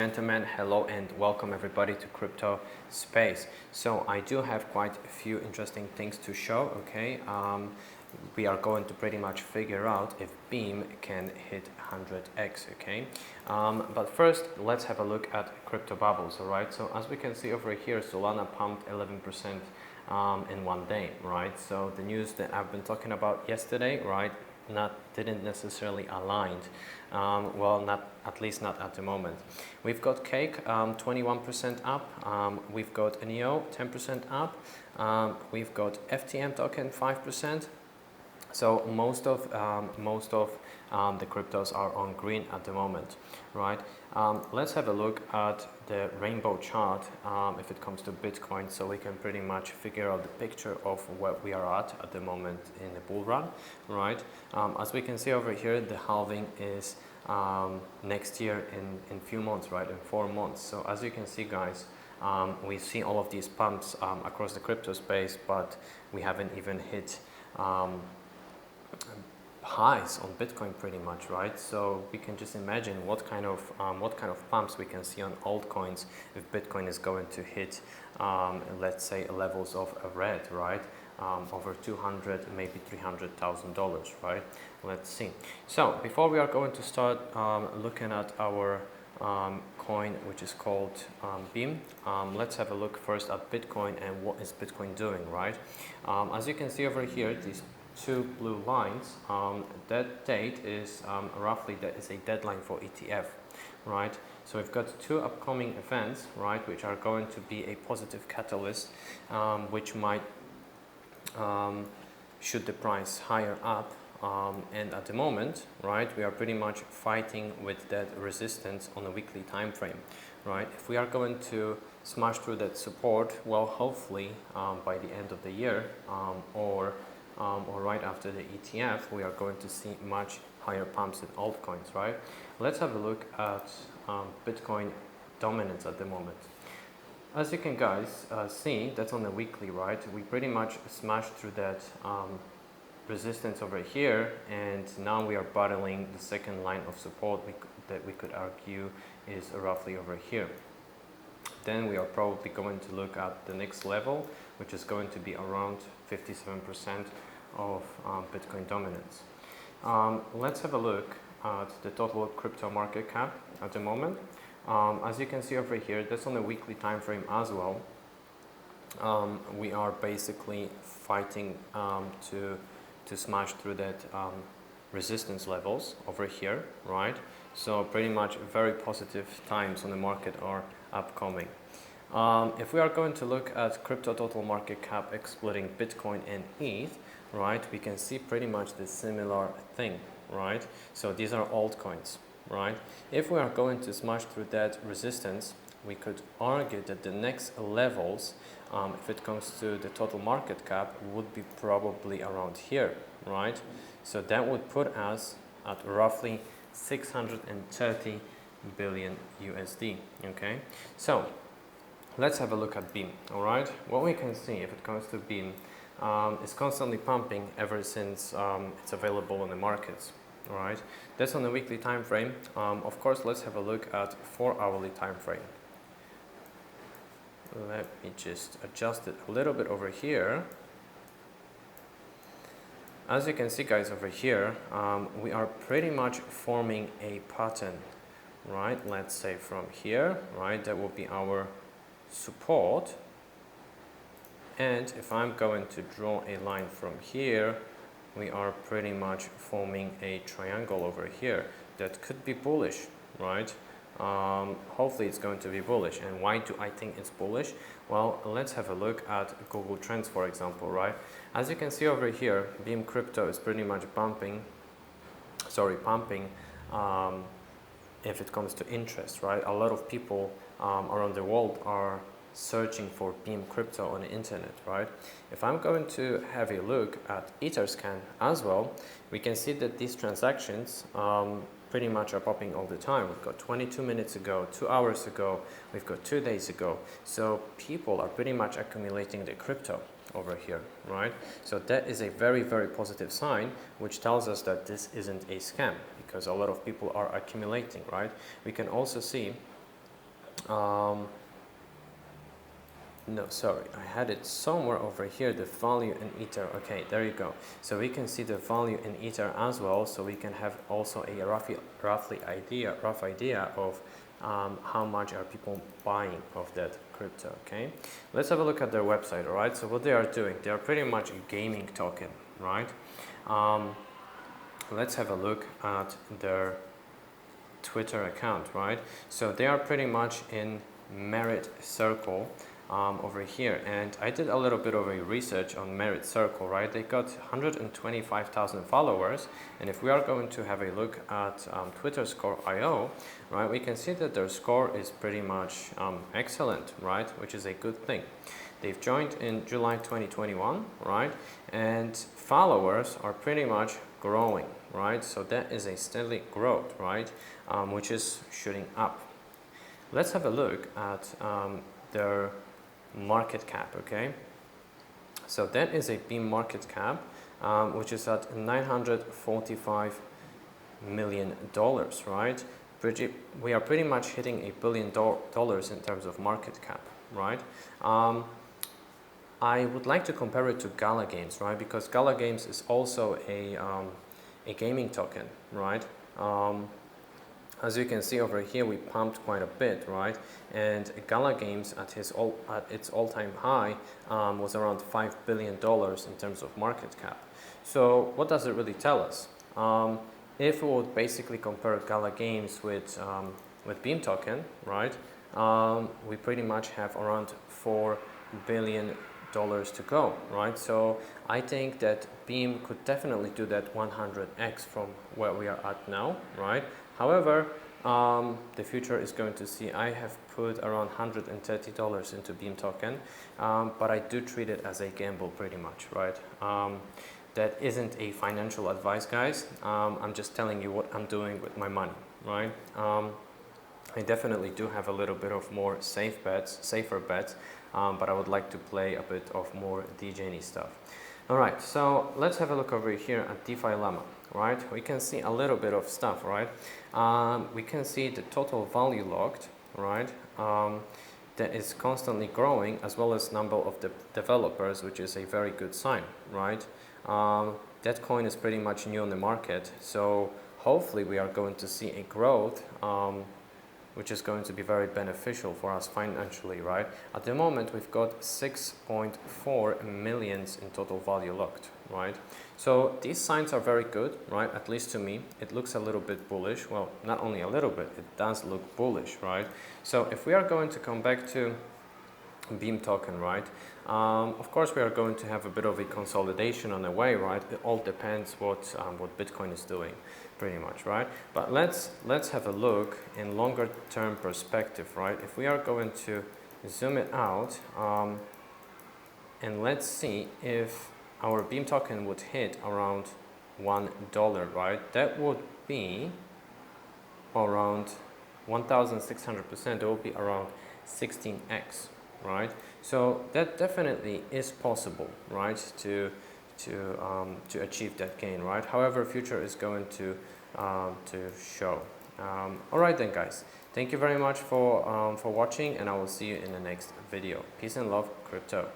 Gentlemen, hello and welcome everybody to crypto space. So I do have quite a few interesting things to show. Okay, we are going to pretty much figure out if Beam can hit 100x. Okay, but first let's have a look at crypto bubbles. All right, so as we can see over here, Solana pumped 11% in one day. Right, so the news that I've been talking about yesterday, right, didn't necessarily aligned. Well, at least not at the moment. We've got Cake 21% up. We've got NEO 10% up. We've got FTM token 5%. So most of the cryptos are on green at the moment, right? Let's have a look at the rainbow chart if it comes to Bitcoin, so we can pretty much figure out the picture of where we are at the moment in the bull run, right? As we can see over here, the halving is next year in few months, right? In 4 months. So as you can see, guys, we see all of these pumps across the crypto space, but we haven't even hit highs on Bitcoin pretty much, right? So we can just imagine what kind of pumps we can see on altcoins if Bitcoin is going to hit, let's say, levels of red, right? Over 200, maybe $300,000, right? Let's see. So before we are going to start looking at our coin, which is called Beam, let's have a look first at Bitcoin and what is Bitcoin doing, right? As you can see over here, these two blue lines, that date is roughly, that is a deadline for ETF, right? So we've got two upcoming events, right, which are going to be a positive catalyst, which might shoot the price higher up. And at the moment, right, we are pretty much fighting with that resistance on a weekly time frame, right? If we are going to smash through that support, well, hopefully by the end of the year or right after the ETF, we are going to see much higher pumps in altcoins, right? Let's have a look at Bitcoin dominance at the moment. As you can guys see, that's on the weekly, right? We pretty much smashed through that resistance over here, and now we are battling the second line of support that we could argue is roughly over here. Then we are probably going to look at the next level, which is going to be around 57% of Bitcoin dominance. Let's have a look at the total crypto market cap at the moment. As you can see over here, that's on a weekly time frame as well. We are basically fighting to smash through that resistance levels over here, right? So pretty much very positive times on the market are upcoming. If we are going to look at crypto total market cap excluding Bitcoin and ETH, right, we can see pretty much the similar thing, right? So these are altcoins, right? If we are going to smash through that resistance, we could argue that the next levels, if it comes to the total market cap, would be probably around here, right? So that would put us at roughly 630 billion USD, okay? So let's have a look at Beam, all right? What we can see if it comes to Beam is constantly pumping ever since it's available in the markets, all right? That's on the weekly time frame. Of course, let's have a look at 4-hourly time frame. Let me just adjust it a little bit over here. As you can see, guys, over here, we are pretty much forming a pattern, right? Let's say from here, right, that will be our support. And if I'm going to draw a line from here, we are pretty much forming a triangle over here that could be bullish, right? Hopefully it's going to be bullish. And why do I think it's bullish? Well, let's have a look at Google Trends, for example, right? As you can see over here, Beam Crypto is pretty much pumping if it comes to interest, right? A lot of people around the world are searching for Beam Crypto on the internet, right? If I'm going to have a look at Etherscan as well, we can see that these transactions pretty much are popping all the time. We've got 22 minutes ago, 2 hours ago, we've got 2 days ago. So people are pretty much accumulating the crypto over here, right? So that is a very, very positive sign, which tells us that this isn't a scam because a lot of people are accumulating, right? We can also see No, sorry, I had it somewhere over here, the value in Ether. Okay, there you go. So we can see the value in Ether as well, so we can have also a rough idea of how much are people buying of that crypto. Okay, let's have a look at their website. All right, so what they are doing, they are pretty much a gaming token, right? Let's have a look at their Twitter account, right? So they are pretty much in Merit Circle over here, and I did a little bit of a research on Merit Circle, right? They got 125,000 followers, and if we are going to have a look at Twitter Score.io, right, we can see that their score is pretty much excellent, right, which is a good thing. They've joined in July 2021, right, and followers are pretty much growing, right? So that is a steady growth, right, which is shooting up. Let's have a look at their market cap. Okay, so that is a Beam market cap, which is at $945 million, right? We are pretty much hitting $1 billion in terms of market cap, right? I would like to compare it to Gala Games, right? Because Gala Games is also a gaming token, right? As you can see over here, we pumped quite a bit, right? And Gala Games at its all-time high was around $5 billion in terms of market cap. So what does it really tell us? If we would basically compare Gala Games with Beam token, right? We pretty much have around $4 billion to go, right? So I think that Beam could definitely do that 100x from where we are at now, right? However, the future is going to see. I have put around $130 into Beam token, but I do treat it as a gamble pretty much, right? That isn't a financial advice, guys. I'm just telling you what I'm doing with my money, right? I definitely do have a little bit of more safer bets, but I would like to play a bit of more DJing stuff. All right, so let's have a look over here at DeFi Lama, right? We can see a little bit of stuff, right? We can see the total value locked, right? That is constantly growing, as well as number of the developers, which is a very good sign, right? That coin is pretty much new on the market, so hopefully we are going to see a growth, which is going to be very beneficial for us financially, right? At the moment, we've got 6.4 millions in total value locked, right? So these signs are very good, right? At least to me, it looks a little bit bullish. Well, not only a little bit, it does look bullish, right? So if we are going to come back to Beam token, right? Of course, we are going to have a bit of a consolidation on the way, right? It all depends what Bitcoin is doing, pretty much, right? But let's have a look in longer term perspective, right? If we are going to zoom it out, and let's see if our Beam token would hit around $1, right? That would be around 1,600%. It will be around 16x. Right, so that definitely is possible, right, to achieve that gain, right? However, future is going to show. All right then, guys. Thank you very much for watching, and I will see you in the next video. Peace and love, crypto.